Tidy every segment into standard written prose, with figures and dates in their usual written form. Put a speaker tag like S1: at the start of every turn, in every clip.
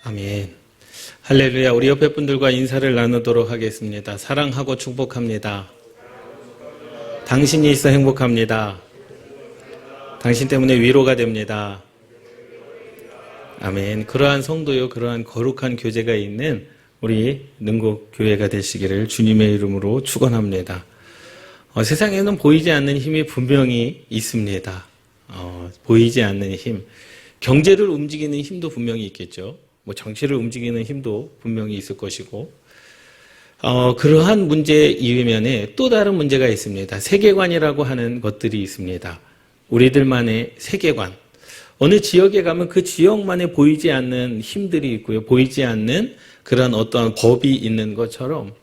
S1: 아멘. 할렐루야. 우리 옆에 분들과 인사를 나누도록 하겠습니다. 사랑하고 축복합니다. 당신이 있어 행복합니다. 당신 때문에 위로가 됩니다. 아멘. 그러한 성도요, 그러한 거룩한 교제가 있는 우리 능곡교회가 되시기를 주님의 이름으로 축원합니다. 세상에는 보이지 않는 힘이 분명히 있습니다. 보이지 않는 힘. 경제를 움직이는 힘도 분명히 있겠죠. 정치를 움직이는 힘도 분명히 있을 것이고, 그러한 문제 이외면에 또 다른 문제가 있습니다. 세계관이라고 하는 것들이 있습니다. 우리들만의 세계관. 어느 지역에 가면 그 지역만에 보이지 않는 힘들이 있고요. 보이지 않는 그런 어떠한 법이 있는 것처럼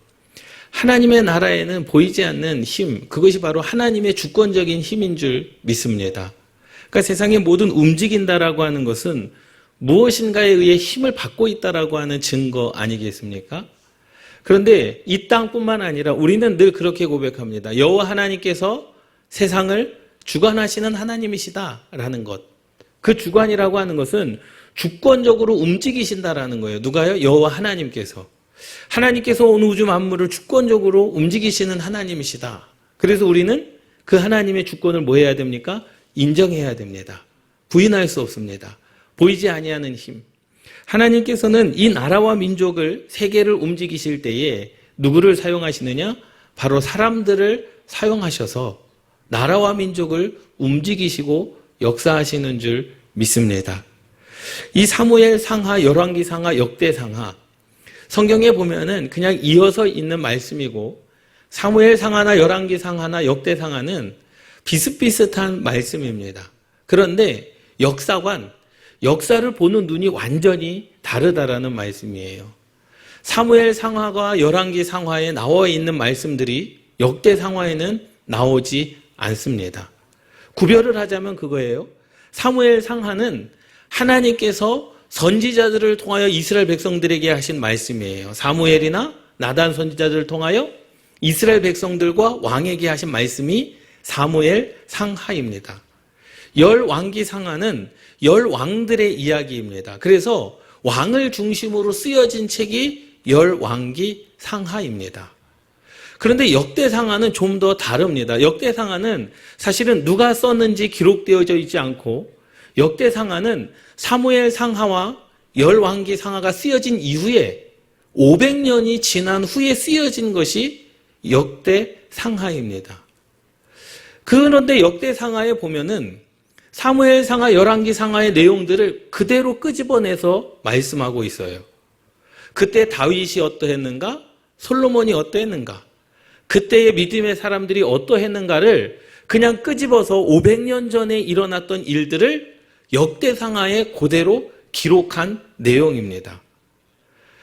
S1: 하나님의 나라에는 보이지 않는 힘, 그것이 바로 하나님의 주권적인 힘인 줄 믿습니다. 그러니까 세상의 모든 움직인다라고 하는 것은 무엇인가에 의해 힘을 받고 있다라고 하는 증거 아니겠습니까? 그런데 이 땅뿐만 아니라 우리는 늘 그렇게 고백합니다. 여호와 하나님께서 세상을 주관하시는 하나님이시다라는 것. 그 주관이라고 하는 것은 주권적으로 움직이신다라는 거예요. 누가요? 여호와 하나님께서. 하나님께서 온 우주 만물을 주권적으로 움직이시는 하나님이시다. 그래서 우리는 그 하나님의 주권을 뭐 해야 됩니까? 인정해야 됩니다. 부인할 수 없습니다. 보이지 아니하는 힘. 하나님께서는 이 나라와 민족을, 세계를 움직이실 때에 누구를 사용하시느냐? 바로 사람들을 사용하셔서 나라와 민족을 움직이시고 역사하시는 줄 믿습니다. 이 사무엘 상하, 열왕기 상하, 역대 상하, 성경에 보면은 그냥 이어서 있는 말씀이고, 사무엘 상하나 열왕기 상하나 역대 상하는 비슷비슷한 말씀입니다. 그런데 역사관, 역사를 보는 눈이 완전히 다르다라는 말씀이에요. 사무엘 상하와 열왕기 상하에 나와 있는 말씀들이 역대 상하에는 나오지 않습니다. 구별을 하자면 그거예요. 사무엘 상하는 하나님께서 선지자들을 통하여 이스라엘 백성들에게 하신 말씀이에요. 사무엘이나 나단 선지자들을 통하여 이스라엘 백성들과 왕에게 하신 말씀이 사무엘 상하입니다. 열왕기 상하는 열왕들의 이야기입니다. 그래서 왕을 중심으로 쓰여진 책이 열왕기 상하입니다. 그런데 역대 상하는 좀 더 다릅니다. 역대 상하는 사실은 누가 썼는지 기록되어져 있지 않고, 역대 상하는 사무엘 상하와 열왕기 상하가 쓰여진 이후에 500년이 지난 후에 쓰여진 것이 역대 상하입니다. 그런데 역대 상하에 보면은 사무엘 상하, 열왕기 상하의 내용들을 그대로 끄집어내서 말씀하고 있어요. 그때 다윗이 어떠했는가? 솔로몬이 어떠했는가? 그때의 믿음의 사람들이 어떠했는가를 그냥 끄집어서 500년 전에 일어났던 일들을 역대 상하에 그대로 기록한 내용입니다.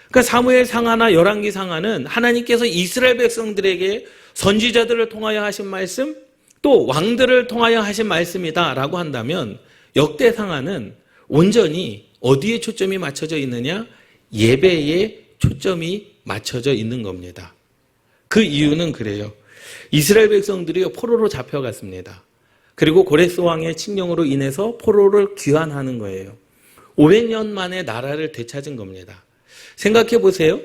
S1: 그러니까 사무엘 상하나 열왕기 상하는 하나님께서 이스라엘 백성들에게 선지자들을 통하여 하신 말씀, 또 왕들을 통하여 하신 말씀이다라고 한다면, 역대 상하는 온전히 어디에 초점이 맞춰져 있느냐? 예배에 초점이 맞춰져 있는 겁니다. 그 이유는 그래요. 이스라엘 백성들이 포로로 잡혀갔습니다. 그리고 고레스 왕의 칙령으로 인해서 포로를 귀환하는 거예요. 500년 만에 나라를 되찾은 겁니다. 생각해 보세요.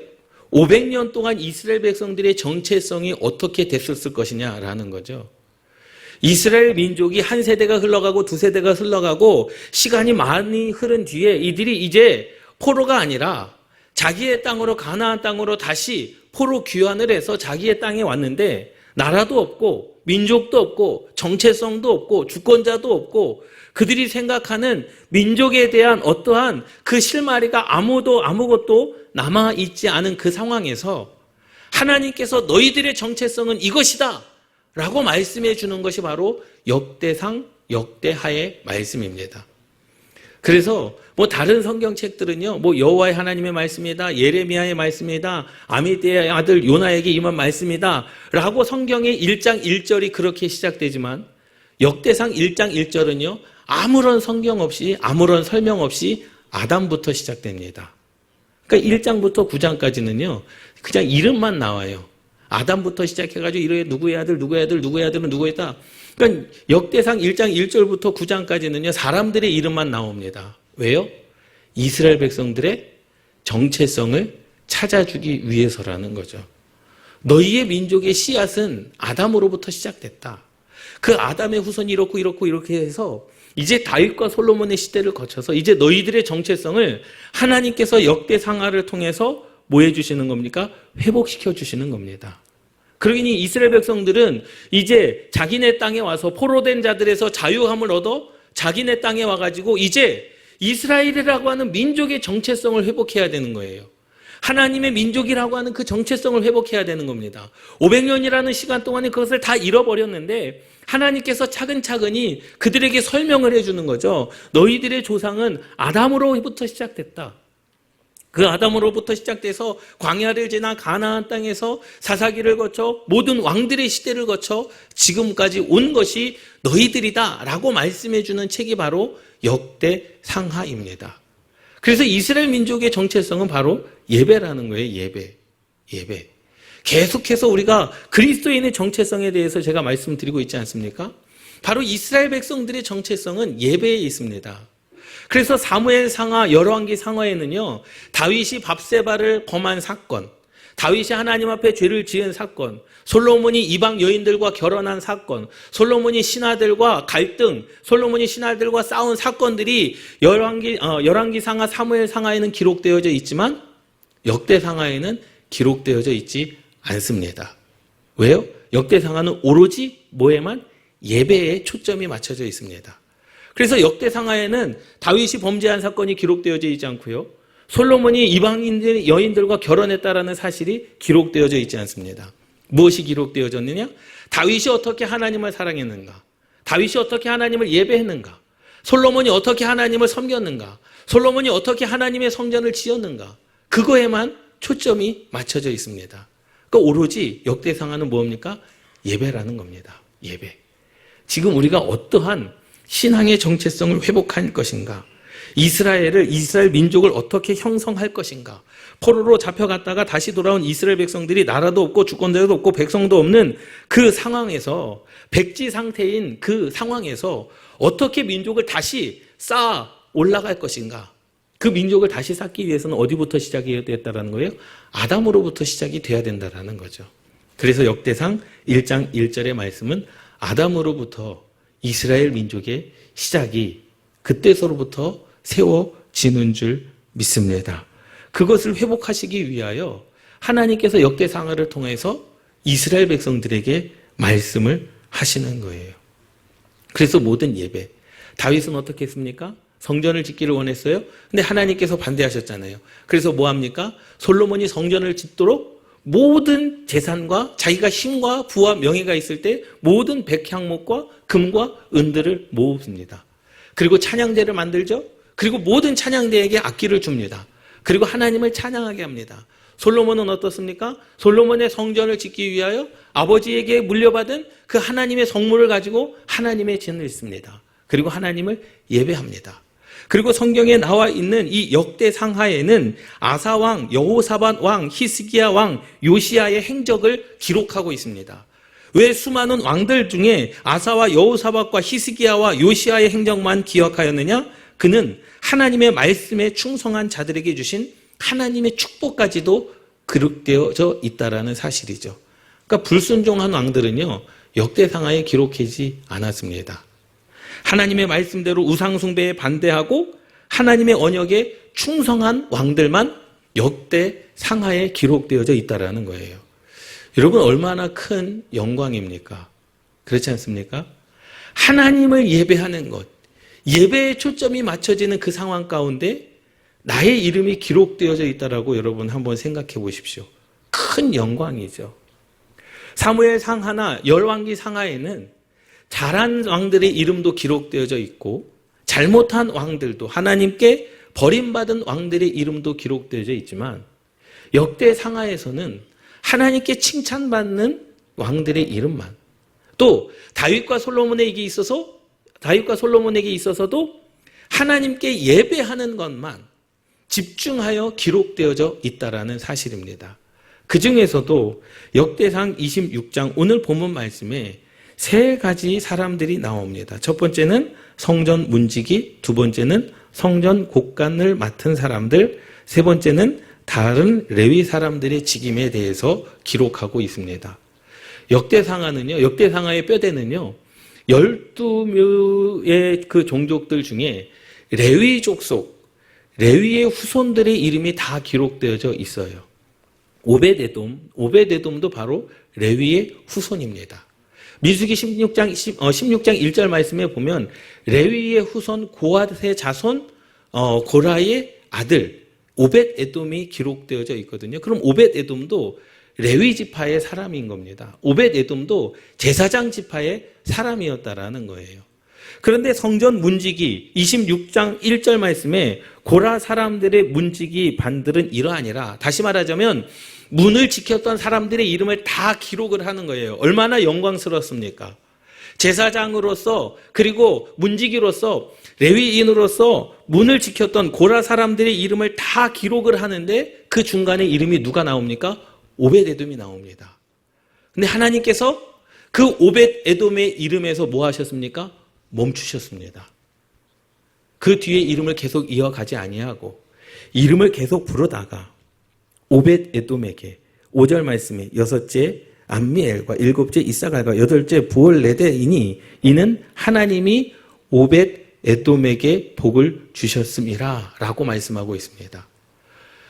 S1: 500년 동안 이스라엘 백성들의 정체성이 어떻게 됐었을 것이냐라는 거죠. 이스라엘 민족이 한 세대가 흘러가고 두 세대가 흘러가고 시간이 많이 흐른 뒤에 이들이 이제 포로가 아니라 자기의 땅으로, 가나안 땅으로 다시 포로 귀환을 해서 자기의 땅에 왔는데, 나라도 없고 민족도 없고 정체성도 없고 주권자도 없고 그들이 생각하는 민족에 대한 어떠한 그 실마리가 아무것도 남아있지 않은 그 상황에서 하나님께서 너희들의 정체성은 이것이다 라고 말씀해 주는 것이 바로 역대상, 역대하의 말씀입니다. 그래서 다른 성경책들은요, 여호와의 하나님의 말씀이다, 예레미야의 말씀이다, 아미떼의 아들 요나에게 임한 말씀이다 라고 성경의 1장 1절이 그렇게 시작되지만, 역대상 1장 1절은요 아무런 성경 없이, 아무런 설명 없이 아담부터 시작됩니다. 그러니까 1장부터 9장까지는요 그냥 이름만 나와요. 아담부터 시작해가지고 이래 누구의 아들, 누구의 아들, 누구의 아들은 누구였다. 그러니까 역대상 1장 1절부터 9장까지는요 사람들의 이름만 나옵니다. 왜요? 이스라엘 백성들의 정체성을 찾아주기 위해서라는 거죠. 너희의 민족의 씨앗은 아담으로부터 시작됐다. 그 아담의 후손이 이렇게 해서 이제 다윗과 솔로몬의 시대를 거쳐서 이제 너희들의 정체성을 하나님께서 역대상하를 통해서 뭐 해주시는 겁니까? 회복시켜 주시는 겁니다. 그러니 이스라엘 백성들은 이제 자기네 땅에 와서 포로된 자들에서 자유함을 얻어 자기네 땅에 와가지고 이제 이스라엘이라고 하는 민족의 정체성을 회복해야 되는 거예요. 하나님의 민족이라고 하는 그 정체성을 회복해야 되는 겁니다. 500년이라는 시간 동안에 그것을 다 잃어버렸는데 하나님께서 차근차근히 그들에게 설명을 해주는 거죠. 너희들의 조상은 아담으로부터 시작됐다. 그 아담으로부터 시작돼서 광야를 지나 가나안 땅에서 사사기를 거쳐 모든 왕들의 시대를 거쳐 지금까지 온 것이 너희들이다 라고 말씀해 주는 책이 바로 역대상하입니다. 그래서 이스라엘 민족의 정체성은 바로 예배라는 거예요. 예배. 계속해서 우리가 그리스도인의 정체성에 대해서 제가 말씀드리고 있지 않습니까? 바로 이스라엘 백성들의 정체성은 예배에 있습니다. 그래서 사무엘 상하, 열왕기 상하에는요, 다윗이 밧세바를 범한 사건, 다윗이 하나님 앞에 죄를 지은 사건, 솔로몬이 이방 여인들과 결혼한 사건, 솔로몬이 신하들과 갈등, 솔로몬이 신하들과 싸운 사건들이 열왕기 상하, 사무엘 상하에는 기록되어져 있지만 역대 상하에는 기록되어져 있지 않습니다. 왜요? 역대 상하는 오로지 뭐에만? 예배에 초점이 맞춰져 있습니다. 그래서 역대 상하에는 다윗이 범죄한 사건이 기록되어져 있지 않고요. 솔로몬이 이방인 여인들과 결혼했다라는 사실이 기록되어져 있지 않습니다. 무엇이 기록되어졌느냐? 다윗이 어떻게 하나님을 사랑했는가? 다윗이 어떻게 하나님을 예배했는가? 솔로몬이 어떻게 하나님을 섬겼는가? 솔로몬이 어떻게 하나님의 성전을 지었는가? 그거에만 초점이 맞춰져 있습니다. 그러니까 오로지 역대상하는 뭡니까? 예배라는 겁니다. 예배. 지금 우리가 어떠한 신앙의 정체성을 회복할 것인가? 이스라엘 민족을 어떻게 형성할 것인가? 포로로 잡혀갔다가 다시 돌아온 이스라엘 백성들이 나라도 없고 주권자도 없고 백성도 없는 그 상황에서 백지 상태인 그 상황에서 어떻게 민족을 다시 쌓아 올라갈 것인가? 그 민족을 다시 쌓기 위해서는 어디부터 시작이 됐다는 거예요? 아담으로부터 시작이 돼야 된다는 거죠. 그래서 역대상 1장 1절의 말씀은 아담으로부터 이스라엘 민족의 시작이 그때서로부터 세워지는 줄 믿습니다. 그것을 회복하시기 위하여 하나님께서 역대상하를 통해서 이스라엘 백성들에게 말씀을 하시는 거예요. 그래서 모든 예배, 다윗은 어떻게 했습니까? 성전을 짓기를 원했어요. 근데 하나님께서 반대하셨잖아요. 그래서 뭐 합니까? 솔로몬이 성전을 짓도록 모든 재산과 자기가 힘과 부와 명예가 있을 때 모든 백향목과 금과 은들을 모읍니다. 그리고 찬양대를 만들죠. 그리고 모든 찬양대에게 악기를 줍니다. 그리고 하나님을 찬양하게 합니다. 솔로몬은 어떻습니까? 솔로몬의 성전을 짓기 위하여 아버지에게 물려받은 그 하나님의 성물을 가지고 하나님의 진을 씁니다. 그리고 하나님을 예배합니다. 그리고 성경에 나와 있는 이 역대상하에는 아사왕, 여호사밧 왕, 히스기야 왕, 요시야의 행적을 기록하고 있습니다. 왜 수많은 왕들 중에 아사와 여호사밧과 히스기야와 요시야의 행적만 기억하였느냐? 그는 하나님의 말씀에 충성한 자들에게 주신 하나님의 축복까지도 기록되어져 있다라는 사실이죠. 그러니까 불순종한 왕들은요, 역대상하에 기록하지 않았습니다. 하나님의 말씀대로 우상숭배에 반대하고 하나님의 언약에 충성한 왕들만 역대상하에 기록되어져 있다라는 거예요. 여러분, 얼마나 큰 영광입니까? 그렇지 않습니까? 하나님을 예배하는 것, 예배에 초점이 맞춰지는 그 상황 가운데 나의 이름이 기록되어져 있다라고 여러분 한번 생각해 보십시오. 큰 영광이죠. 사무엘 상하나 열왕기 상하에는 잘한 왕들의 이름도 기록되어져 있고 잘못한 왕들도 하나님께 버림받은 왕들의 이름도 기록되어져 있지만 역대 상하에서는 하나님께 칭찬받는 왕들의 이름만, 또 다윗과 솔로몬에게 있어서도 하나님께 예배하는 것만 집중하여 기록되어져 있다라는 사실입니다. 그 중에서도 역대상 26장 오늘 본문 말씀에 세 가지 사람들이 나옵니다. 첫 번째는 성전 문지기, 두 번째는 성전 곡간을 맡은 사람들, 세 번째는 다른 레위 사람들의 직임에 대해서 기록하고 있습니다. 역대상하의 뼈대는요, 12묘의 그 종족들 중에 레위 족속, 레위의 후손들의 이름이 다 기록되어져 있어요. 오벳에돔도 바로 레위의 후손입니다. 민수기 16장 1절 말씀에 보면 레위의 후손 고핫의 자손 고라의 아들 오벳에돔이 기록되어져 있거든요. 그럼 오벳에돔도 레위 지파의 사람인 겁니다. 오벳에돔도 제사장 지파의 사람이었다라는 거예요. 그런데 성전 문지기 26장 1절 말씀에 고라 사람들의 문지기 반들은 이러하니라. 다시 말하자면 문을 지켰던 사람들의 이름을 다 기록을 하는 거예요. 얼마나 영광스럽습니까? 제사장으로서 그리고 문지기로서 레위인으로서 문을 지켰던 고라 사람들의 이름을 다 기록을 하는데 그 중간에 이름이 누가 나옵니까? 오벳에돔이 나옵니다. 근데 하나님께서 그 오벳에돔의 이름에서 뭐 하셨습니까? 멈추셨습니다. 그 뒤에 이름을 계속 이어가지 아니하고 이름을 계속 부르다가 오벳에돔에게 5절 말씀에 여섯째 암미엘과 일곱째 이사갈과 여덟째 부올레데이니 이는 하나님이 오벳에돔에게 복을 주셨음이라 라고 말씀하고 있습니다.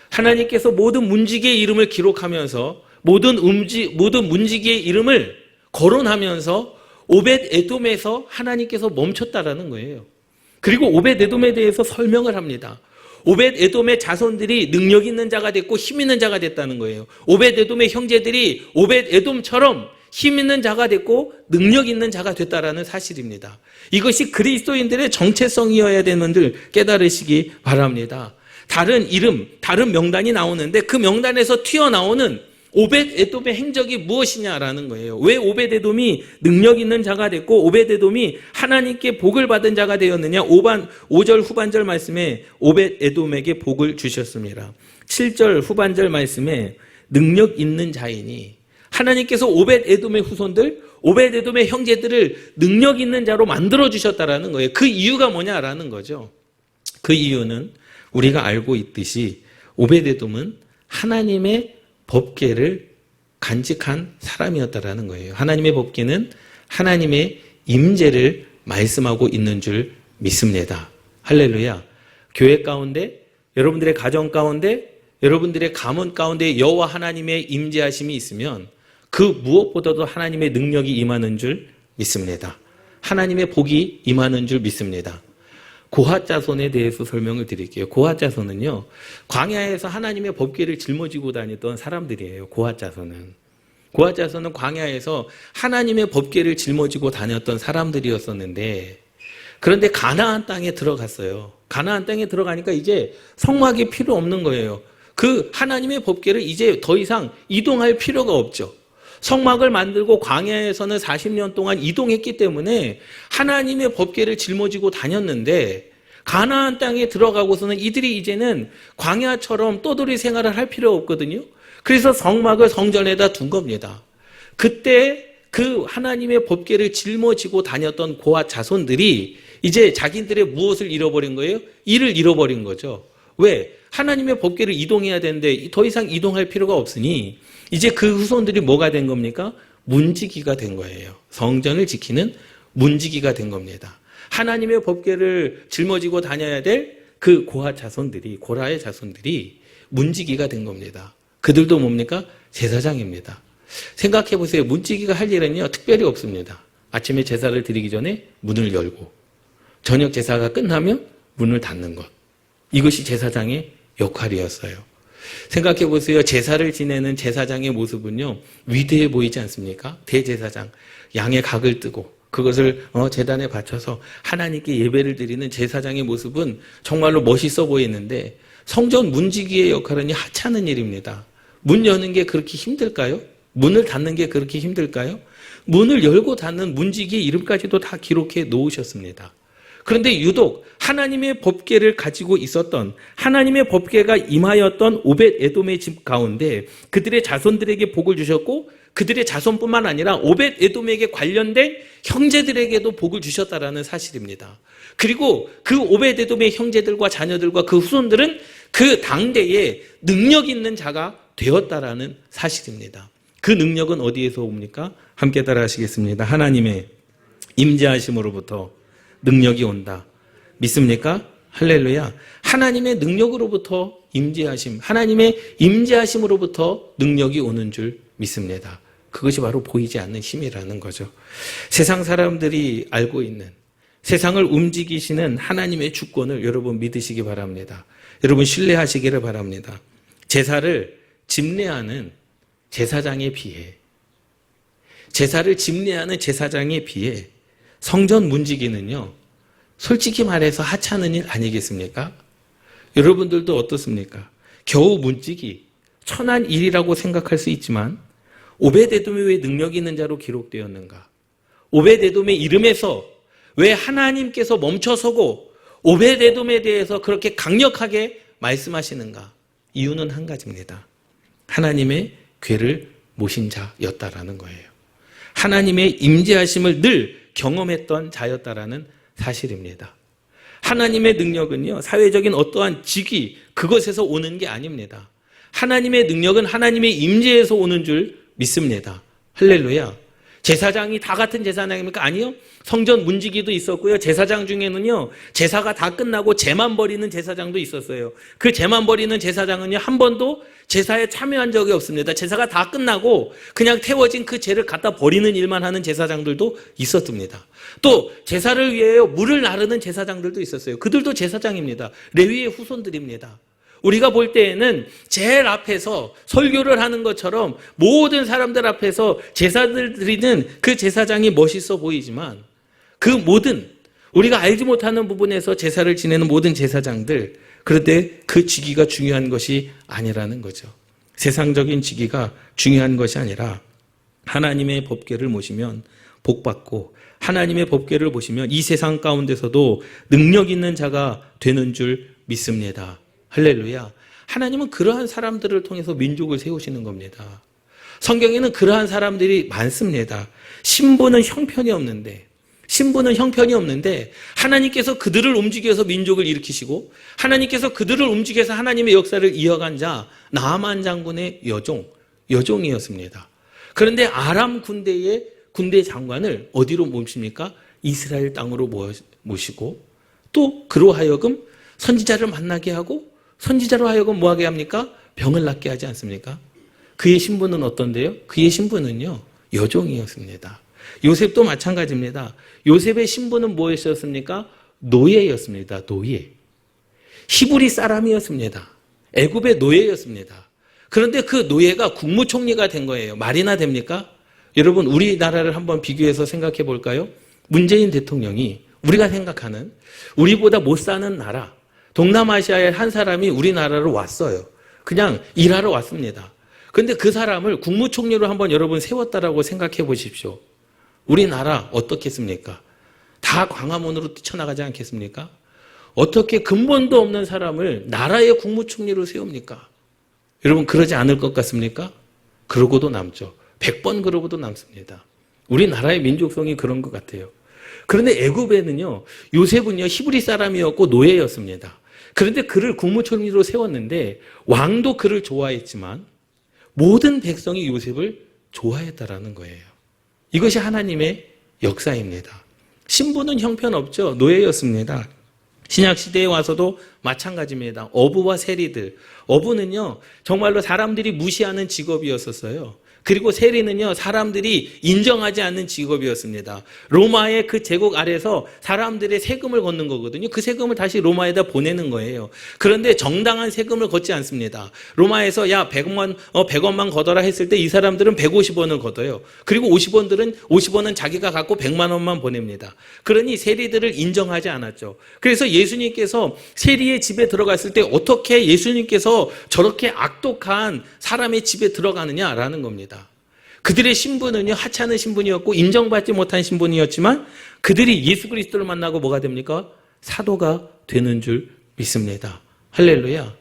S1: 하나님께서 모든 문지기의 이름을 기록하면서 모든 문지기의 이름을 거론하면서 오벳에돔에서 하나님께서 멈췄다라는 거예요. 그리고 오벳에돔에 대해서 설명을 합니다. 오벳에돔의 자손들이 능력 있는 자가 됐고 힘 있는 자가 됐다는 거예요. 오벳에돔의 형제들이 오벳에돔처럼 힘 있는 자가 됐고 능력 있는 자가 됐다라는 사실입니다. 이것이 그리스도인들의 정체성이어야 되는 줄 깨달으시기 바랍니다. 다른 이름, 다른 명단이 나오는데 그 명단에서 튀어나오는 오벳에돔의 행적이 무엇이냐라는 거예요. 왜 오벳에돔이 능력 있는 자가 됐고 오벳에돔이 하나님께 복을 받은 자가 되었느냐. 5절 후반절 말씀에 오벳에돔에게 복을 주셨습니다. 7절 후반절 말씀에 능력 있는 자이니 하나님께서 오벳에돔의 후손들, 오벳에돔의 형제들을 능력 있는 자로 만들어 주셨다라는 거예요. 그 이유가 뭐냐라는 거죠. 그 이유는 우리가 알고 있듯이 오벳에돔은 하나님의 법궤를 간직한 사람이었다라는 거예요. 하나님의 법궤는 하나님의 임재를 말씀하고 있는 줄 믿습니다. 할렐루야. 교회 가운데, 여러분들의 가정 가운데, 여러분들의 가문 가운데 여호와 하나님의 임재하심이 있으면 그 무엇보다도 하나님의 능력이 임하는 줄 믿습니다. 하나님의 복이 임하는 줄 믿습니다. 고핫 자손에 대해서 설명을 드릴게요. 고핫 자손은요, 광야에서 하나님의 법궤를 짊어지고 다녔던 사람들이에요. 고핫 자손은 광야에서 하나님의 법궤를 짊어지고 다녔던 사람들이었었는데, 그런데 가나안 땅에 들어갔어요. 가나안 땅에 들어가니까 이제 성막이 필요 없는 거예요. 그 하나님의 법궤를 이제 더 이상 이동할 필요가 없죠. 성막을 만들고 광야에서는 40년 동안 이동했기 때문에 하나님의 법궤를 짊어지고 다녔는데 가나안 땅에 들어가고서는 이들이 이제는 광야처럼 떠돌이 생활을 할 필요 없거든요. 그래서 성막을 성전에다 둔 겁니다. 그때 그 하나님의 법궤를 짊어지고 다녔던 고핫 자손들이 이제 자기들의 무엇을 잃어버린 거예요? 일을 잃어버린 거죠. 왜? 하나님의 법궤를 이동해야 되는데 더 이상 이동할 필요가 없으니 이제 그 후손들이 뭐가 된 겁니까? 문지기가 된 거예요. 성전을 지키는 문지기가 된 겁니다. 하나님의 법궤를 짊어지고 다녀야 될 그 고핫 자손들이, 고라의 자손들이 문지기가 된 겁니다. 그들도 뭡니까? 제사장입니다. 생각해 보세요. 문지기가 할 일은요, 특별히 없습니다. 아침에 제사를 드리기 전에 문을 열고, 저녁 제사가 끝나면 문을 닫는 것. 이것이 제사장의 역할이었어요. 생각해 보세요. 제사를 지내는 제사장의 모습은요, 위대해 보이지 않습니까? 대제사장, 양의 각을 뜨고 그것을 제단에 바쳐서 하나님께 예배를 드리는 제사장의 모습은 정말로 멋있어 보이는데, 성전 문지기의 역할은 하찮은 일입니다. 문 여는 게 그렇게 힘들까요? 문을 닫는 게 그렇게 힘들까요? 문을 열고 닫는 문지기의 이름까지도 다 기록해 놓으셨습니다. 그런데 유독 하나님의 법궤를 가지고 있었던, 하나님의 법궤가 임하였던 오벳에돔의 집 가운데 그들의 자손들에게 복을 주셨고, 그들의 자손뿐만 아니라 오벳 에돔에게 관련된 형제들에게도 복을 주셨다라는 사실입니다. 그리고 그 오벳 에돔의 형제들과 자녀들과 그 후손들은 그 당대에 능력 있는 자가 되었다라는 사실입니다. 그 능력은 어디에서 옵니까? 함께 따라 하시겠습니다. 하나님의 임재하심으로부터 능력이 온다. 믿습니까? 할렐루야. 하나님의 능력으로부터 임재하심, 하나님의 임재하심으로부터 능력이 오는 줄 믿습니다. 그것이 바로 보이지 않는 힘이라는 거죠. 세상 사람들이 알고 있는, 세상을 움직이시는 하나님의 주권을 여러분 믿으시기 바랍니다. 여러분 신뢰하시기를 바랍니다. 제사를 집례하는 제사장에 비해, 제사를 집례하는 제사장에 비해 성전 문지기는요, 솔직히 말해서 하찮은 일 아니겠습니까? 여러분들도 어떻습니까? 겨우 문지기, 천한 일이라고 생각할 수 있지만 오벳에돔이 왜 능력 있는 자로 기록되었는가? 오벳에돔의 이름에서 왜 하나님께서 멈춰서고 오벳에돔에 대해서 그렇게 강력하게 말씀하시는가? 이유는 한 가지입니다. 하나님의 궤를 모신 자였다라는 거예요. 하나님의 임재하심을 늘 경험했던 자였다라는 사실입니다. 하나님의 능력은요, 사회적인 어떠한 직위, 그것에서 오는 게 아닙니다. 하나님의 능력은 하나님의 임재에서 오는 줄 믿습니다. 할렐루야. 제사장이 다 같은 제사장입니까? 아니요. 성전 문지기도 있었고요. 제사장 중에는요, 제사가 다 끝나고 제만 버리는 제사장도 있었어요. 그 제만 버리는 제사장은요, 한 번도 제사에 참여한 적이 없습니다. 제사가 다 끝나고 그냥 태워진 그 제를 갖다 버리는 일만 하는 제사장들도 있었습니다. 또 제사를 위하여 물을 나르는 제사장들도 있었어요. 그들도 제사장입니다. 레위의 후손들입니다. 우리가 볼 때에는 제일 앞에서 설교를 하는 것처럼 모든 사람들 앞에서 제사를 드리는 그 제사장이 멋있어 보이지만 그 모든 우리가 알지 못하는 부분에서 제사를 지내는 모든 제사장들, 그런데 그 직위가 중요한 것이 아니라는 거죠. 세상적인 직위가 중요한 것이 아니라 하나님의 법궤를 모시면 복받고 하나님의 법궤를 보시면 이 세상 가운데서도 능력 있는 자가 되는 줄 믿습니다. 할렐루야. 하나님은 그러한 사람들을 통해서 민족을 세우시는 겁니다. 성경에는 그러한 사람들이 많습니다. 신부는 형편이 없는데 하나님께서 그들을 움직여서 민족을 일으키시고 하나님께서 그들을 움직여서 하나님의 역사를 이어간 자 나아만 장군의 여종이었습니다. 그런데 아람 군대의 군대 장관을 어디로 모십니까? 이스라엘 땅으로 모시고 또 그로 하여금 선지자를 만나게 하고 선지자로 하여금 뭐하게 합니까? 병을 낫게 하지 않습니까? 그의 신분은 어떤데요? 그의 신분은요, 여종이었습니다. 요셉도 마찬가지입니다. 요셉의 신분은 무엇이었습니까? 노예였습니다. 노예. 히브리 사람이었습니다. 애굽의 노예였습니다. 그런데 그 노예가 국무총리가 된 거예요. 말이나 됩니까? 여러분, 우리나라를 한번 비교해서 생각해 볼까요? 문재인 대통령이 우리가 생각하는 우리보다 못 사는 나라, 동남아시아의 한 사람이 우리나라로 왔어요. 그냥 일하러 왔습니다. 그런데 그 사람을 국무총리로 한번 여러분 세웠다라고 생각해 보십시오. 우리나라 어떻겠습니까? 다 광화문으로 뛰쳐나가지 않겠습니까? 어떻게 근본도 없는 사람을 나라의 국무총리로 세웁니까? 여러분 그러지 않을 것 같습니까? 그러고도 남죠. 100번 그러고도 남습니다. 우리나라의 민족성이 그런 것 같아요. 그런데 애굽에는요, 요셉은요 히브리 사람이었고 노예였습니다. 그런데 그를 국무총리로 세웠는데 왕도 그를 좋아했지만 모든 백성이 요셉을 좋아했다라는 거예요. 이것이 하나님의 역사입니다. 신부는 형편없죠. 노예였습니다. 신약시대에 와서도 마찬가지입니다. 어부와 세리들. 어부는요, 정말로 사람들이 무시하는 직업이었었어요. 그리고 세리는요, 사람들이 인정하지 않는 직업이었습니다. 로마의 그 제국 아래서 사람들의 세금을 걷는 거거든요. 그 세금을 다시 로마에다 보내는 거예요. 그런데 정당한 세금을 걷지 않습니다. 로마에서 야 100원만 걷어라 했을 때 이 사람들은 150원을 걷어요. 그리고 50원은 자기가 갖고 100만 원만 보냅니다. 그러니 세리들을 인정하지 않았죠. 그래서 예수님께서 세리의 집에 들어갔을 때 어떻게 예수님께서 저렇게 악독한 사람의 집에 들어가느냐라는 겁니다. 그들의 신분은요, 하찮은 신분이었고 인정받지 못한 신분이었지만 그들이 예수 그리스도를 만나고 뭐가 됩니까? 사도가 되는 줄 믿습니다. 할렐루야.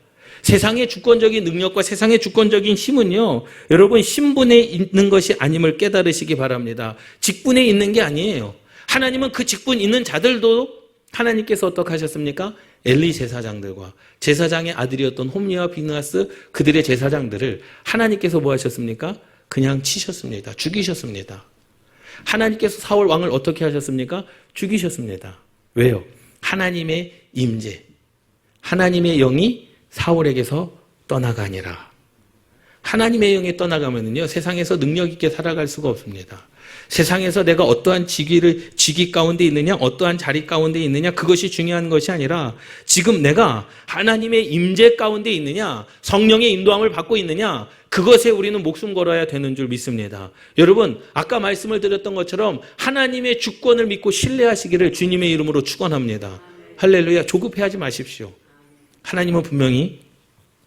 S1: 세상의 주권적인 능력과 세상의 주권적인 힘은요, 여러분 신분에 있는 것이 아님을 깨달으시기 바랍니다. 직분에 있는 게 아니에요. 하나님은 그 직분 있는 자들도 하나님께서 어떻게 하셨습니까? 엘리 제사장들과 제사장의 아들이었던 홈리와 비느하스 그들의 제사장들을 하나님께서 뭐 하셨습니까? 그냥 치셨습니다. 죽이셨습니다. 하나님께서 사울 왕을 어떻게 하셨습니까? 죽이셨습니다. 왜요? 하나님의 임재, 하나님의 영이 사울에게서 떠나가니라. 하나님의 영이 떠나가면은요, 세상에서 능력 있게 살아갈 수가 없습니다. 세상에서 내가 어떠한 직위 가운데 있느냐, 어떠한 자리 가운데 있느냐, 그것이 중요한 것이 아니라 지금 내가 하나님의 임재 가운데 있느냐, 성령의 인도함을 받고 있느냐, 그것에 우리는 목숨 걸어야 되는 줄 믿습니다. 여러분, 아까 말씀을 드렸던 것처럼 하나님의 주권을 믿고 신뢰하시기를 주님의 이름으로 축원합니다. 할렐루야. 조급해하지 마십시오. 하나님은 분명히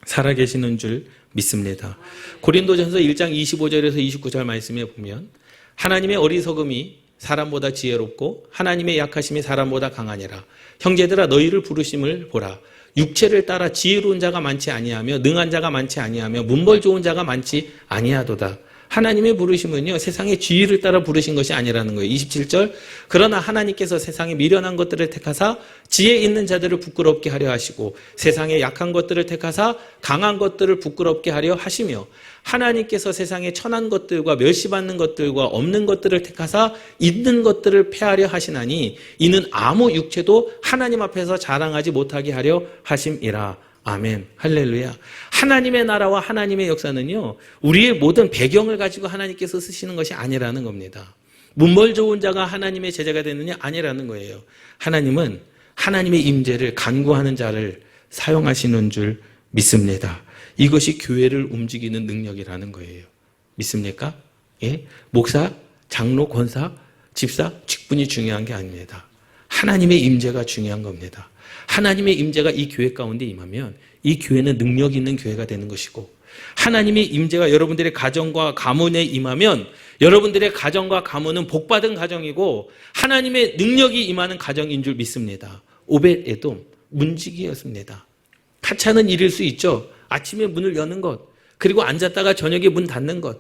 S1: 살아계시는 줄 믿습니다. 고린도전서 1장 25절에서 29절 말씀에 보면 하나님의 어리석음이 사람보다 지혜롭고 하나님의 약하심이 사람보다 강하니라. 형제들아 너희를 부르심을 보라. 육체를 따라 지혜로운 자가 많지 아니하며 능한 자가 많지 아니하며 문벌 좋은 자가 많지 아니하도다. 하나님의 부르심은요, 세상의 지위를 따라 부르신 것이 아니라는 거예요. 27절. 그러나 하나님께서 세상에 미련한 것들을 택하사 지혜 있는 자들을 부끄럽게 하려 하시고 세상에 약한 것들을 택하사 강한 것들을 부끄럽게 하려 하시며 하나님께서 세상에 천한 것들과 멸시받는 것들과 없는 것들을 택하사 있는 것들을 폐하려 하시나니 이는 아무 육체도 하나님 앞에서 자랑하지 못하게 하려 하심이라. 아멘. 할렐루야. 하나님의 나라와 하나님의 역사는요, 우리의 모든 배경을 가지고 하나님께서 쓰시는 것이 아니라는 겁니다. 문벌 좋은 자가 하나님의 제자가 되느냐? 아니라는 거예요. 하나님은 하나님의 임재를 간구하는 자를 사용하시는 줄 믿습니다. 이것이 교회를 움직이는 능력이라는 거예요. 믿습니까? 예? 목사, 장로, 권사, 집사, 직분이 중요한 게 아닙니다. 하나님의 임재가 중요한 겁니다. 하나님의 임재가 이 교회 가운데 임하면 이 교회는 능력 있는 교회가 되는 것이고, 하나님의 임재가 여러분들의 가정과 가문에 임하면 여러분들의 가정과 가문은 복받은 가정이고 하나님의 능력이 임하는 가정인 줄 믿습니다. 오벳에돔 문지기였습니다. 하찮은 일일 수 있죠. 아침에 문을 여는 것, 그리고 앉았다가 저녁에 문 닫는 것,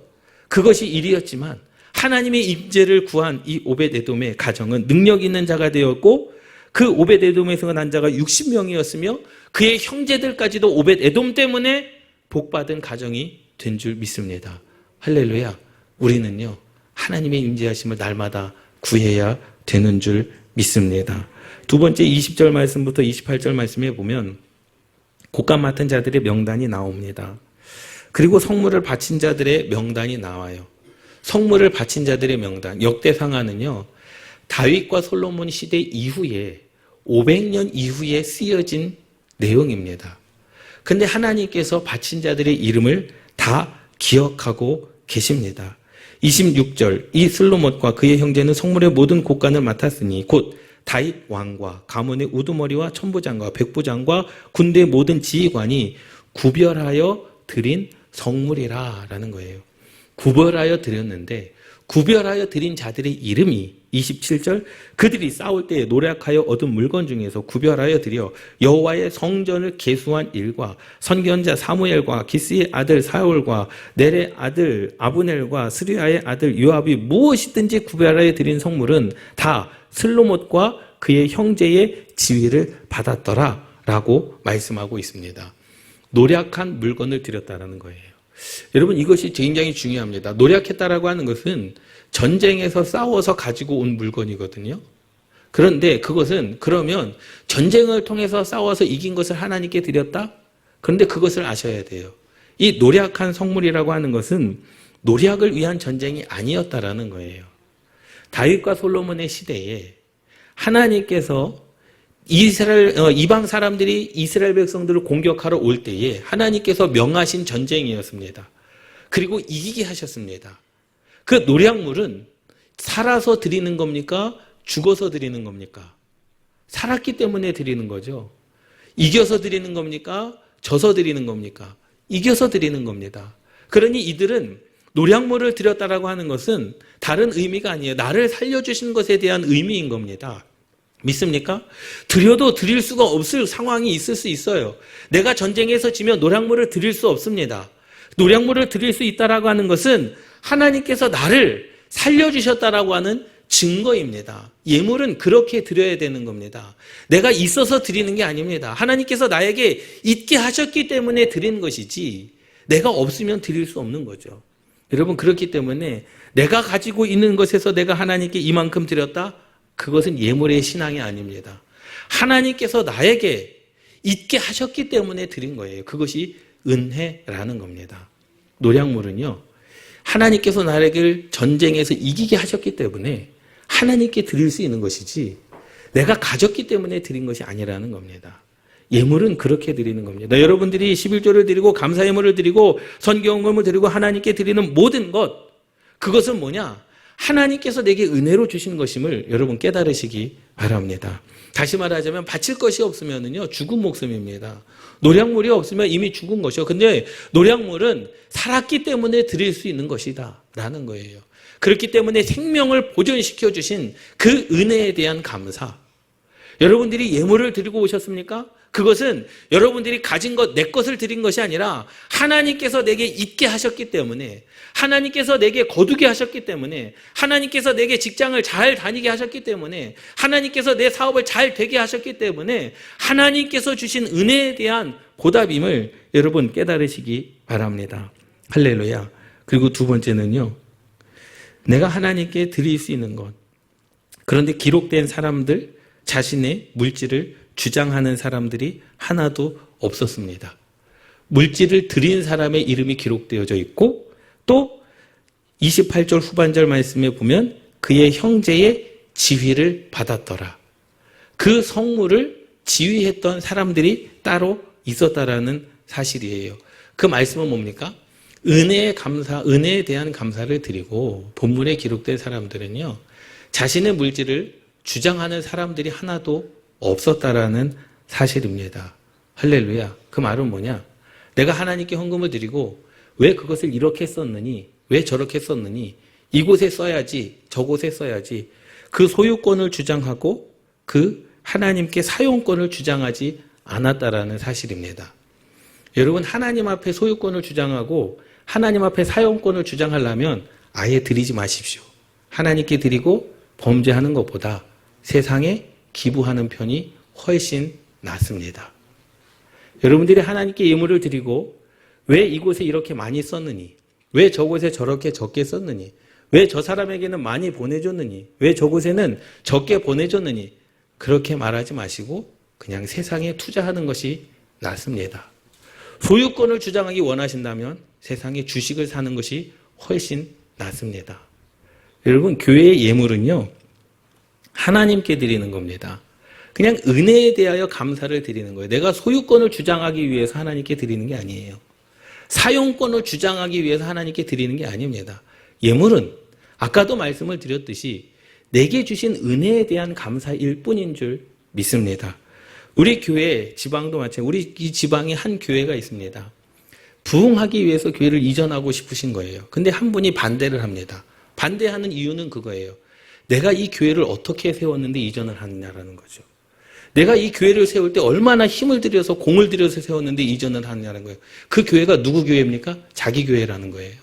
S1: 그것이 일이었지만 하나님의 임재를 구한 이 오벳에돔의 가정은 능력 있는 자가 되었고, 그 오벳에돔에서 난 자가 60명이었으며 그의 형제들까지도 오벳에돔 때문에 복받은 가정이 된 줄 믿습니다. 할렐루야. 우리는요, 하나님의 임재하심을 날마다 구해야 되는 줄 믿습니다. 두 번째 20절 말씀부터 28절 말씀에 보면 곡간 맡은 자들의 명단이 나옵니다. 그리고 성물을 바친 자들의 명단이 나와요. 성물을 바친 자들의 명단, 역대상하는요, 다윗과 솔로몬 시대 이후에 500년 이후에 쓰여진 내용입니다. 근데 하나님께서 바친 자들의 이름을 다 기억하고 계십니다. 26절, 이 슬로못과 그의 형제는 성물의 모든 곡간을 맡았으니 곧 다윗 왕과 가문의 우두머리와 천부장과 백부장과 군대의 모든 지휘관이 구별하여 드린 성물이라 라는 거예요. 구별하여 드렸는데 구별하여 드린 자들의 이름이 27절, 그들이 싸울 때에 노력하여 얻은 물건 중에서 구별하여 드려 여호와의 성전을 계수한 일과 선견자 사무엘과 기스의 아들 사울과 넬의 아들 아브넬과 스리야의 아들 요압이 무엇이든지 구별하여 드린 성물은 다 슬로못과 그의 형제의 지위를 받았더라 라고 말씀하고 있습니다. 노력한 물건을 드렸다라는 거예요. 여러분, 이것이 굉장히 중요합니다. 노력했다라고 하는 것은 전쟁에서 싸워서 가지고 온 물건이거든요. 그런데 그것은 그러면 전쟁을 통해서 싸워서 이긴 것을 하나님께 드렸다? 그런데 그것을 아셔야 돼요. 이 노력한 성물이라고 하는 것은 노력을 위한 전쟁이 아니었다라는 거예요. 다윗과 솔로몬의 시대에 하나님께서 이방 사람들이 이스라엘 백성들을 공격하러 올 때에 하나님께서 명하신 전쟁이었습니다. 그리고 이기게 하셨습니다. 그 노략물은 살아서 드리는 겁니까? 죽어서 드리는 겁니까? 살았기 때문에 드리는 거죠. 이겨서 드리는 겁니까? 져서 드리는 겁니까? 이겨서 드리는 겁니다. 그러니 이들은 노략물을 드렸다라고 하는 것은 다른 의미가 아니에요. 나를 살려주신 것에 대한 의미인 겁니다. 믿습니까? 드려도 드릴 수가 없을 상황이 있을 수 있어요. 내가 전쟁에서 지면 노량물을 드릴 수 없습니다. 노량물을 드릴 수 있다라고 하는 것은 하나님께서 나를 살려주셨다라고 하는 증거입니다. 예물은 그렇게 드려야 되는 겁니다. 내가 있어서 드리는 게 아닙니다. 하나님께서 나에게 있게 하셨기 때문에 드리는 것이지 내가 없으면 드릴 수 없는 거죠. 여러분, 그렇기 때문에 내가 가지고 있는 것에서 내가 하나님께 이만큼 드렸다? 그것은 예물의 신앙이 아닙니다. 하나님께서 나에게 있게 하셨기 때문에 드린 거예요. 그것이 은혜라는 겁니다. 노량물은요, 하나님께서 나에게 전쟁에서 이기게 하셨기 때문에 하나님께 드릴 수 있는 것이지 내가 가졌기 때문에 드린 것이 아니라는 겁니다. 예물은 그렇게 드리는 겁니다. 여러분들이 11조를 드리고 감사 예물을 드리고 선경금을 드리고 하나님께 드리는 모든 것, 그것은 뭐냐? 하나님께서 내게 은혜로 주신 것임을 여러분 깨달으시기 바랍니다. 다시 말하자면 바칠 것이 없으면요 죽은 목숨입니다. 노량물이 없으면 이미 죽은 것이요. 근데 노량물은 살았기 때문에 드릴 수 있는 것이다 라는 거예요. 그렇기 때문에 생명을 보존시켜 주신 그 은혜에 대한 감사. 여러분들이 예물을 드리고 오셨습니까? 그것은 여러분들이 가진 것, 내 것을 드린 것이 아니라 하나님께서 내게 있게 하셨기 때문에, 하나님께서 내게 거두게 하셨기 때문에, 하나님께서 내게 직장을 잘 다니게 하셨기 때문에, 하나님께서 내 사업을 잘 되게 하셨기 때문에 하나님께서 주신 은혜에 대한 보답임을 여러분 깨달으시기 바랍니다. 할렐루야. 그리고 두 번째는요, 내가 하나님께 드릴 수 있는 것. 그런데 기록된 사람들, 자신의 물질을 주장하는 사람들이 하나도 없었습니다. 물질을 드린 사람의 이름이 기록되어져 있고, 또 28절 후반절 말씀에 보면 그의 형제의 지휘를 받았더라. 그 성물을 지휘했던 사람들이 따로 있었다라는 사실이에요. 그 말씀은 뭡니까? 은혜에 대한 감사를 드리고 본문에 기록된 사람들은요, 자신의 물질을 주장하는 사람들이 하나도 없었다라는 사실입니다. 할렐루야. 그 말은 뭐냐? 내가 하나님께 헌금을 드리고 왜 그것을 이렇게 썼느니, 왜 저렇게 썼느니, 이곳에 써야지, 저곳에 써야지, 그 소유권을 주장하고 그 하나님께 사용권을 주장하지 않았다라는 사실입니다. 여러분, 하나님 앞에 소유권을 주장하고 하나님 앞에 사용권을 주장하려면 아예 드리지 마십시오. 하나님께 드리고 범죄하는 것보다 세상에 기부하는 편이 훨씬 낫습니다. 여러분들이 하나님께 예물을 드리고 왜 이곳에 이렇게 많이 썼느니, 왜 저곳에 저렇게 적게 썼느니, 왜 저 사람에게는 많이 보내줬느니, 왜 저곳에는 적게 보내줬느니, 그렇게 말하지 마시고 그냥 세상에 투자하는 것이 낫습니다. 소유권을 주장하기 원하신다면 세상에 주식을 사는 것이 훨씬 낫습니다. 여러분, 교회의 예물은요, 하나님께 드리는 겁니다. 그냥 은혜에 대하여 감사를 드리는 거예요. 내가 소유권을 주장하기 위해서 하나님께 드리는 게 아니에요. 사용권을 주장하기 위해서 하나님께 드리는 게 아닙니다. 예물은 아까도 말씀을 드렸듯이 내게 주신 은혜에 대한 감사일 뿐인 줄 믿습니다. 우리 교회 지방도 마찬가지로 우리 이 지방에 한 교회가 있습니다. 부흥하기 위해서 교회를 이전하고 싶으신 거예요. 근데 한 분이 반대를 합니다. 반대하는 이유는 그거예요. 내가 이 교회를 어떻게 세웠는데 이전을 하느냐라는 거죠. 내가 이 교회를 세울 때 얼마나 힘을 들여서 공을 들여서 세웠는데 이전을 하느냐는 거예요. 그 교회가 누구 교회입니까? 자기 교회라는 거예요.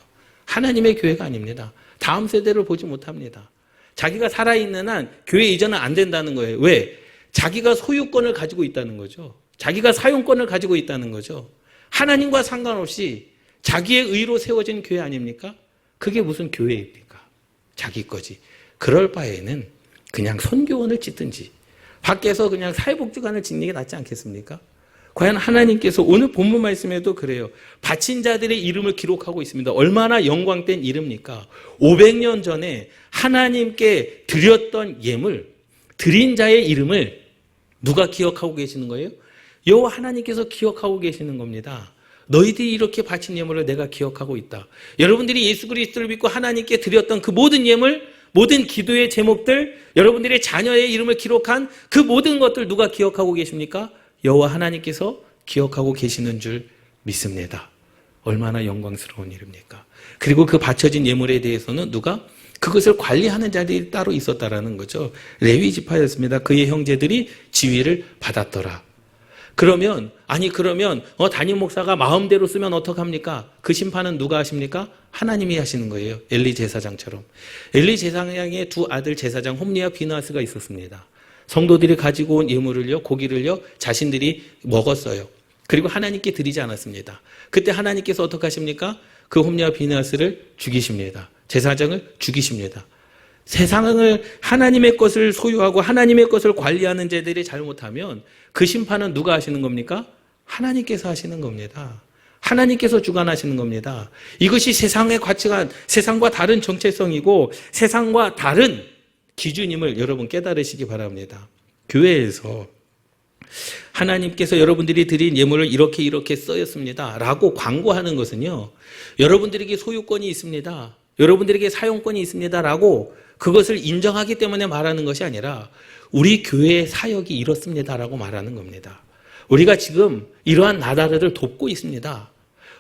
S1: 하나님의 교회가 아닙니다. 다음 세대를 보지 못합니다. 자기가 살아있는 한 교회 이전은 안 된다는 거예요. 왜? 자기가 소유권을 가지고 있다는 거죠. 자기가 사용권을 가지고 있다는 거죠. 하나님과 상관없이 자기의 의로 세워진 교회 아닙니까? 그게 무슨 교회입니까? 자기 거지. 그럴 바에는 그냥 선교원을 짓든지 밖에서 그냥 사회복지관을 짓는 게 낫지 않겠습니까? 과연 하나님께서 오늘 본문 말씀에도 그래요. 바친 자들의 이름을 기록하고 있습니다. 얼마나 영광된 이름입니까? 500년 전에 하나님께 드렸던 예물, 드린 자의 이름을 누가 기억하고 계시는 거예요? 여호와 하나님께서 기억하고 계시는 겁니다. 너희들이 이렇게 바친 예물을 내가 기억하고 있다. 여러분들이 예수 그리스도를 믿고 하나님께 드렸던 그 모든 예물, 모든 기도의 제목들, 여러분들의 자녀의 이름을 기록한 그 모든 것들 누가 기억하고 계십니까? 여호와 하나님께서 기억하고 계시는 줄 믿습니다. 얼마나 영광스러운 일입니까? 그리고 그 바쳐진 예물에 대해서는 누가 그것을 관리하는 자들이 따로 있었다라는 거죠. 레위 지파였습니다. 그의 형제들이 지위를 받았더라. 그러면 담임 목사가 마음대로 쓰면 어떡합니까? 그 심판은 누가 하십니까? 하나님이 하시는 거예요. 엘리 제사장처럼. 엘리 제사장의 두 아들 제사장 홈리와 비느하스가 있었습니다. 성도들이 가지고 온 예물을요, 고기를요, 자신들이 먹었어요. 그리고 하나님께 드리지 않았습니다. 그때 하나님께서 어떻게 하십니까? 그 홈리와 비느하스를 죽이십니다. 제사장을 죽이십니다. 세상을 하나님의 것을 소유하고 하나님의 것을 관리하는 자들이 잘못하면 그 심판은 누가 하시는 겁니까? 하나님께서 하시는 겁니다. 하나님께서 주관하시는 겁니다. 이것이 세상의 가치관, 세상과 다른 정체성이고 세상과 다른 기준임을 여러분 깨달으시기 바랍니다. 교회에서 하나님께서 여러분들이 드린 예물을 이렇게 쓰였습니다 라고 광고하는 것은요, 여러분들에게 소유권이 있습니다, 여러분들에게 사용권이 있습니다 라고 그것을 인정하기 때문에 말하는 것이 아니라 우리 교회의 사역이 이렇습니다 라고 말하는 겁니다. 우리가 지금 이러한 나라를 돕고 있습니다.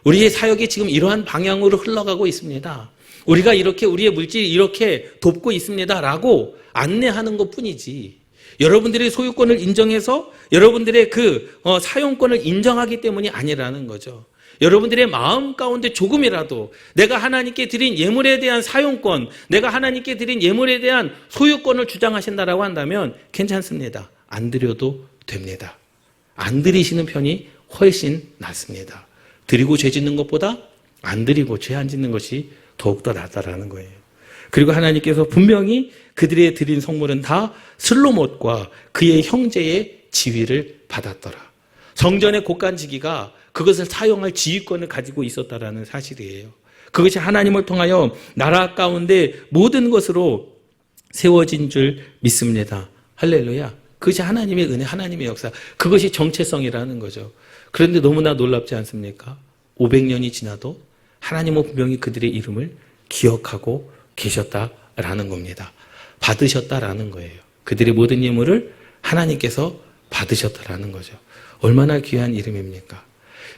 S1: 우리의 사역이 지금 이러한 방향으로 흘러가고 있습니다. 우리가 이렇게 우리의 물질이 이렇게 돕고 있습니다 라고 안내하는 것뿐이지, 여러분들의 소유권을 인정해서 여러분들의 그 사용권을 인정하기 때문이 아니라는 거죠. 여러분들의 마음 가운데 조금이라도 내가 하나님께 드린 예물에 대한 사용권, 내가 하나님께 드린 예물에 대한 소유권을 주장하신다라고 한다면 괜찮습니다. 안 드려도 됩니다. 안 드리시는 편이 훨씬 낫습니다. 드리고 죄 짓는 것보다 안 드리고 죄 안 짓는 것이 더욱더 낫다라는 거예요. 그리고 하나님께서 분명히 그들의 드린 성물은 다 슬로못과 그의 형제의 지위를 받았더라. 성전의 곳간지기가 그것을 사용할 지휘권을 가지고 있었다라는 사실이에요. 그것이 하나님을 통하여 나라 가운데 모든 것으로 세워진 줄 믿습니다. 할렐루야. 그것이 하나님의 은혜, 하나님의 역사, 그것이 정체성이라는 거죠. 그런데 너무나 놀랍지 않습니까? 500년이 지나도 하나님은 분명히 그들의 이름을 기억하고 계셨다라는 겁니다. 받으셨다라는 거예요. 그들의 모든 예물을 하나님께서 받으셨다라는 거죠. 얼마나 귀한 이름입니까?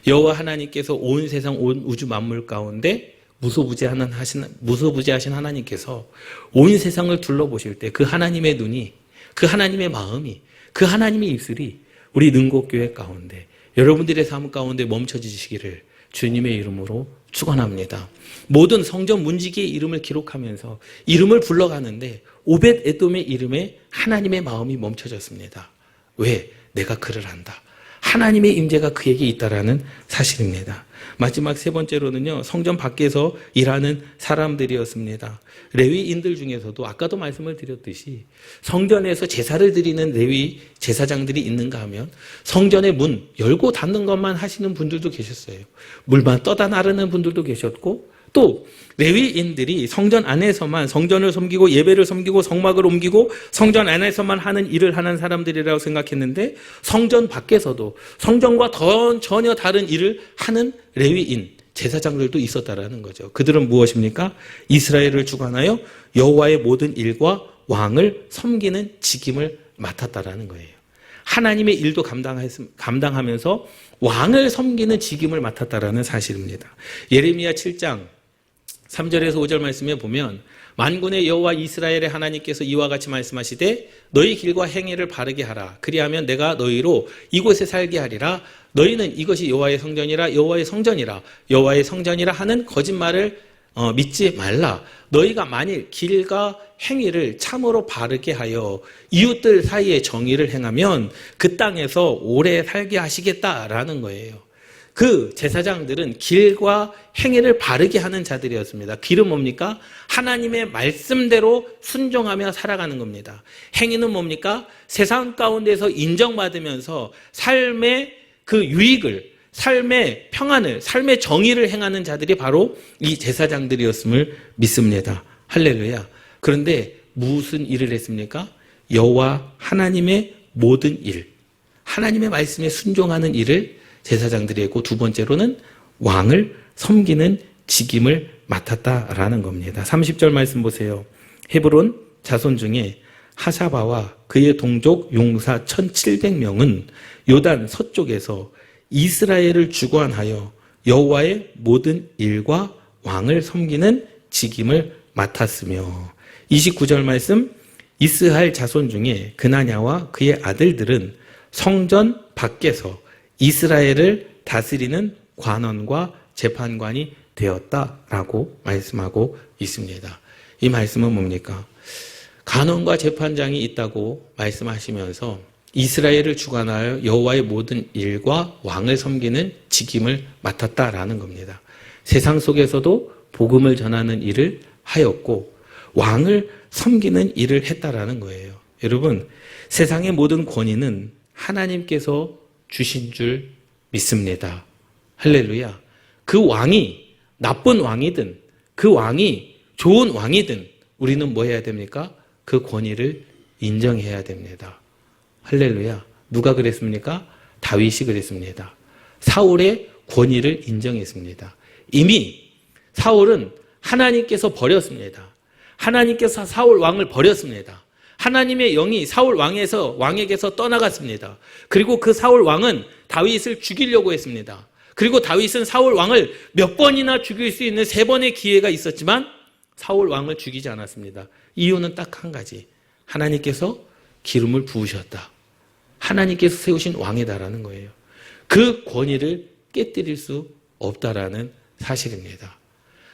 S1: 여호와 하나님께서 온 세상 온 우주 만물 가운데 무소부지하신 하나님께서 온 세상을 둘러보실 때 그 하나님의 눈이, 그 하나님의 마음이, 그 하나님의 입술이 우리 능곡교회 가운데, 여러분들의 삶 가운데 멈춰지시기를 주님의 이름으로 축원합니다. 모든 성전 문지기의 이름을 기록하면서 이름을 불러가는데 오벳 에돔의 이름에 하나님의 마음이 멈춰졌습니다. 왜? 내가 그를 안다. 하나님의 임재가 그에게 있다라는 사실입니다. 마지막 세 번째로는요, 성전 밖에서 일하는 사람들이었습니다. 레위인들 중에서도 아까도 말씀을 드렸듯이 성전에서 제사를 드리는 레위 제사장들이 있는가 하면 성전의 문 열고 닫는 것만 하시는 분들도 계셨어요. 물만 떠다 나르는 분들도 계셨고, 또 레위인들이 성전 안에서만 성전을 섬기고 예배를 섬기고 성막을 옮기고 성전 안에서만 하는 일을 하는 사람들이라고 생각했는데, 성전 밖에서도 성전과 전혀 다른 일을 하는 레위인 제사장들도 있었다라는 거죠. 그들은 무엇입니까? 이스라엘을 주관하여 여호와의 모든 일과 왕을 섬기는 직임을 맡았다라는 거예요. 하나님의 일도 감당하면서 왕을 섬기는 직임을 맡았다라는 사실입니다. 예레미야 7장 3절에서 5절 말씀에 보면, 만군의 여호와 이스라엘의 하나님께서 이와 같이 말씀하시되 너희 길과 행위를 바르게 하라. 그리하면 내가 너희로 이곳에 살게 하리라. 너희는 이것이 여호와의 성전이라, 여호와의 성전이라, 여호와의 성전이라 하는 거짓말을 믿지 말라. 너희가 만일 길과 행위를 참으로 바르게 하여 이웃들 사이에 정의를 행하면 그 땅에서 오래 살게 하시겠다라는 거예요. 그 제사장들은 길과 행위를 바르게 하는 자들이었습니다. 길은 뭡니까? 하나님의 말씀대로 순종하며 살아가는 겁니다. 행위는 뭡니까? 세상 가운데서 인정받으면서 삶의 그 유익을, 삶의 평안을, 삶의 정의를 행하는 자들이 바로 이 제사장들이었음을 믿습니다. 할렐루야. 그런데 무슨 일을 했습니까? 여호와 하나님의 모든 일, 하나님의 말씀에 순종하는 일을 제사장들이 했고, 두 번째로는 왕을 섬기는 직임을 맡았다라는 겁니다. 30절 말씀 보세요. 헤브론 자손 중에 하사바와 그의 동족 용사 1700명은 요단 서쪽에서 이스라엘을 주관하여 여호와의 모든 일과 왕을 섬기는 직임을 맡았으며 29절 말씀 이스라엘 자손 중에 그나냐와 그의 아들들은 성전 밖에서 이스라엘을 다스리는 관원과 재판관이 되었다라고 말씀하고 있습니다. 이 말씀은 뭡니까? 관원과 재판장이 있다고 말씀하시면서 이스라엘을 주관하여 여호와의 모든 일과 왕을 섬기는 직임을 맡았다라는 겁니다. 세상 속에서도 복음을 전하는 일을 하였고 왕을 섬기는 일을 했다라는 거예요. 여러분, 세상의 모든 권위는 하나님께서 주신 줄 믿습니다. 할렐루야. 그 왕이 나쁜 왕이든 그 왕이 좋은 왕이든 우리는 뭐 해야 됩니까? 그 권위를 인정해야 됩니다. 할렐루야. 누가 그랬습니까? 다윗이 그랬습니다. 사울의 권위를 인정했습니다. 이미 사울은 하나님께서 버렸습니다. 하나님께서 사울 왕을 버렸습니다. 하나님의 영이 사울 왕에게서 떠나갔습니다. 그리고 그 사울 왕은 다윗을 죽이려고 했습니다. 그리고 다윗은 사울 왕을 몇 번이나 죽일 수 있는 3번의 기회가 있었지만 사울 왕을 죽이지 않았습니다. 이유는 딱 한 가지. 하나님께서 기름을 부으셨다. 하나님께서 세우신 왕이다라는 거예요. 그 권위를 깨뜨릴 수 없다라는 사실입니다.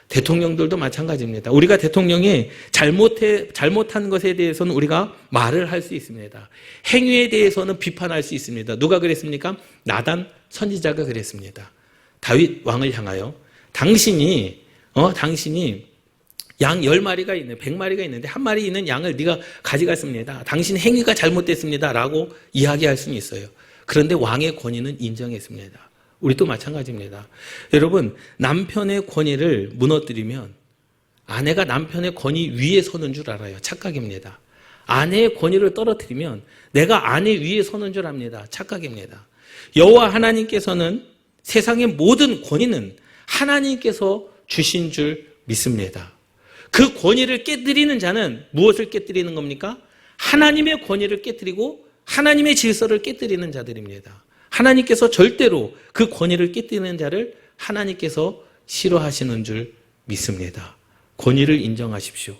S1: 대통령들도 마찬가지입니다. 우리가 대통령이 잘못한 것에 대해서는 우리가 말을 할 수 있습니다. 행위에 대해서는 비판할 수 있습니다. 누가 그랬습니까? 나단 선지자가 그랬습니다. 다윗 왕을 향하여 당신이 양 10마리가 있는 100마리가 있는데 한 마리 있는 양을 네가 가져갔습니다. 당신 행위가 잘못됐습니다. 라고 이야기할 수는 있어요. 그런데 왕의 권위는 인정했습니다. 우리도 마찬가지입니다. 여러분, 남편의 권위를 무너뜨리면 아내가 남편의 권위 위에 서는 줄 알아요. 착각입니다. 아내의 권위를 떨어뜨리면 내가 아내 위에 서는 줄 압니다. 착각입니다. 여호와 하나님께서는 세상의 모든 권위는 하나님께서 주신 줄 믿습니다. 그 권위를 깨뜨리는 자는 무엇을 깨뜨리는 겁니까? 하나님의 권위를 깨뜨리고 하나님의 질서를 깨뜨리는 자들입니다. 하나님께서 절대로 그 권위를 깨뜨리는 자를 하나님께서 싫어하시는 줄 믿습니다. 권위를 인정하십시오.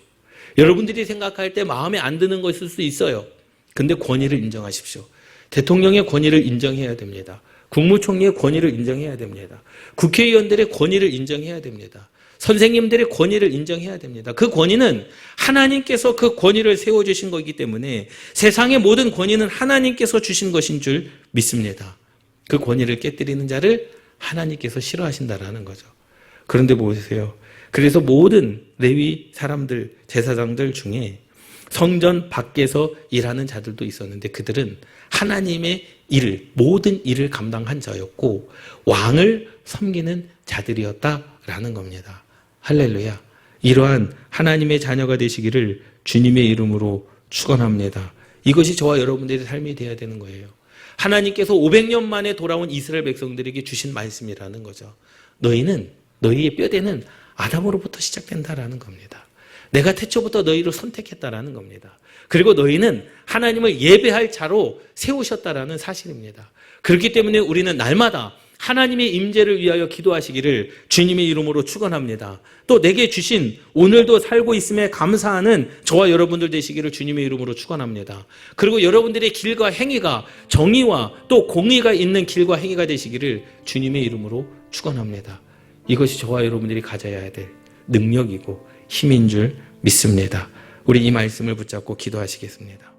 S1: 여러분들이 생각할 때 마음에 안 드는 것일 수 있어요. 근데 권위를 인정하십시오. 대통령의 권위를 인정해야 됩니다. 국무총리의 권위를 인정해야 됩니다. 국회의원들의 권위를 인정해야 됩니다. 선생님들의 권위를 인정해야 됩니다. 그 권위는 하나님께서 그 권위를 세워주신 거기 때문에 세상의 모든 권위는 하나님께서 주신 것인 줄 믿습니다. 그 권위를 깨뜨리는 자를 하나님께서 싫어하신다라는 거죠. 그런데 보세요. 그래서 모든 레위 사람들, 제사장들 중에 성전 밖에서 일하는 자들도 있었는데 그들은 하나님의 모든 일을 감당한 자였고 왕을 섬기는 자들이었다라는 겁니다. 할렐루야. 이러한 하나님의 자녀가 되시기를 주님의 이름으로 축원합니다. 이것이 저와 여러분들의 삶이 되어야 되는 거예요. 하나님께서 500년 만에 돌아온 이스라엘 백성들에게 주신 말씀이라는 거죠. 너희의 뼈대는 아담으로부터 시작된다라는 겁니다. 내가 태초부터 너희를 선택했다라는 겁니다. 그리고 너희는 하나님을 예배할 자로 세우셨다라는 사실입니다. 그렇기 때문에 우리는 날마다 하나님의 임재를 위하여 기도하시기를 주님의 이름으로 축원합니다. 또 내게 주신 오늘도 살고 있음에 감사하는 저와 여러분들 되시기를 주님의 이름으로 축원합니다. 그리고 여러분들의 길과 행위가 정의와 또 공의가 있는 길과 행위가 되시기를 주님의 이름으로 축원합니다. 이것이 저와 여러분들이 가져야 될 능력이고 힘인 줄 믿습니다. 우리 이 말씀을 붙잡고 기도하시겠습니다.